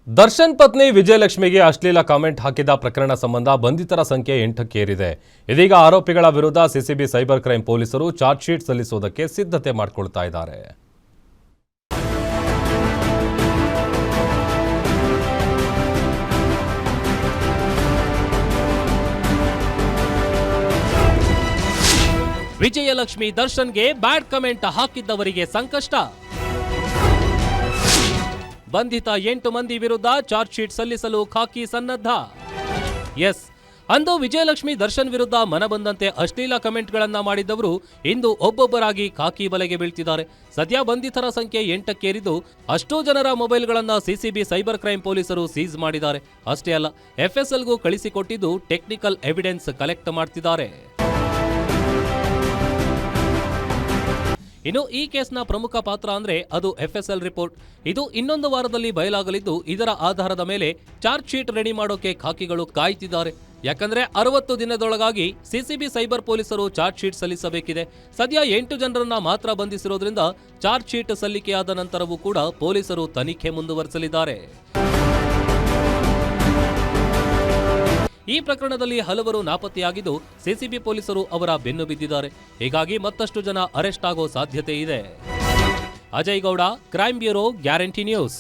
ದರ್ಶನ್ ಪತ್ನಿ ವಿಜಯಲಕ್ಷ್ಮಿಗೆ ಅಶ್ಲೀಲ ಕಾಮೆಂಟ್ ಹಾಕಿದ ಪ್ರಕರಣ ಸಂಬಂಧ ಬಂಧಿತರ ಸಂಖ್ಯೆ 8ಕ್ಕೆ ಏರಿದೆ. ಇದೀಗ ಆರೋಪಿಗಳ ವಿರುದ್ಧ ಸಿಸಿಬಿ ಸೈಬರ್ ಕ್ರೈಂ ಪೊಲೀಸರು ಚಾರ್ಜ್ ಶೀಟ್ ಸಲ್ಲಿಸುವುದಕ್ಕೆ ಸಿದ್ಧತೆ ಮಾಡಿಕೊಳ್ತಾ ಇದ್ದಾರೆ. ವಿಜಯಲಕ್ಷ್ಮಿ ದರ್ಶನ್ಗೆ ಬ್ಯಾಡ್ ಕಮೆಂಟ್ ಹಾಕಿದ್ದವರಿಗೆ ಸಂಕಷ್ಟ. ಬಂಧಿತ 8 ಮಂದಿ ವಿರುದ್ಧ ಚಾರ್ಜ್ ಶೀಟ್ ಸಲ್ಲಿಸಲು ಖಾಕಿ ಸನ್ನದ್ಧ. ಎಸ್, ಅಂದು ವಿಜಯಲಕ್ಷ್ಮಿ ದರ್ಶನ್ ವಿರುದ್ಧ ಮನಬಂದಂತೆ ಅಶ್ಲೀಲ ಕಮೆಂಟ್ಗಳನ್ನ ಮಾಡಿದ್ದವರು ಇಂದು ಒಬ್ಬೊಬ್ಬರಾಗಿ ಖಾಕಿ ಬಲೆಗೆ ಬೀಳ್ತಿದ್ದಾರೆ. ಸದ್ಯ ಬಂಧಿತರ ಸಂಖ್ಯೆ 8ಕ್ಕೇರಿದ್ದು ಅಷ್ಟೂ ಜನರ ಮೊಬೈಲ್ಗಳನ್ನ ಸಿಸಿಬಿ ಸೈಬರ್ ಕ್ರೈಂ ಪೊಲೀಸರು ಸೀಸ್ ಮಾಡಿದ್ದಾರೆ. ಅಷ್ಟೇ ಅಲ್ಲ, ಎಫ್ಎಸ್ಎಲ್ಗೂ ಕಳಿಸಿಕೊಟ್ಟಿದ್ದು ಟೆಕ್ನಿಕಲ್ ಎವಿಡೆನ್ಸ್ ಕಲೆಕ್ಟ್ ಮಾಡ್ತಿದ್ದಾರೆ. ಇನ್ನು ಈ ಕೇಸ್ನ ಪ್ರಮುಖ ಪಾತ್ರ ಅಂದ್ರೆ ಅದು ಎಫ್ಎಸ್ಎಲ್ ರಿಪೋರ್ಟ್. ಇದು ಇನ್ನೊಂದು ವಾರದಲ್ಲಿ ಬಯಲಾಗಲಿದ್ದು, ಇದರ ಆಧಾರದ ಮೇಲೆ ಚಾರ್ಜ್ ಶೀಟ್ ರೆಡಿ ಮಾಡೋಕೆ ಖಾಕಿಗಳು ಕಾಯ್ತಿದ್ದಾರೆ. ಯಾಕಂದ್ರೆ 60 ದಿನದೊಳಗಾಗಿ ಸಿಸಿಬಿ ಸೈಬರ್ ಪೊಲೀಸರು ಚಾರ್ಜ್ ಶೀಟ್ ಸಲ್ಲಿಸಬೇಕಿದೆ. ಸದ್ಯ 8 ಜನರನ್ನ ಮಾತ್ರ ಬಂಧಿಸಿರೋದ್ರಿಂದ ಚಾರ್ಜ್ ಶೀಟ್ ಸಲ್ಲಿಕೆಯಾದ ನಂತರವೂ ಕೂಡ ಪೊಲೀಸರು ತನಿಖೆ ಮುಂದುವರಿಸಲಿದ್ದಾರೆ. ಈ ಪ್ರಕರಣದಲ್ಲಿ ಹಲವರು ನಾಪತ್ತೆಯಾಗಿದ್ದು, ಸಿಸಿಬಿ ಪೊಲೀಸರು ಅವರ ಬೆನ್ನು ಬಿದ್ದಿದ್ದಾರೆ. ಹೀಗಾಗಿ ಮತ್ತಷ್ಟು ಜನ ಅರೆಸ್ಟ್ ಆಗೋ ಸಾಧ್ಯತೆ ಇದೆ. Ajay Gowda, crime bureau, guarantee news.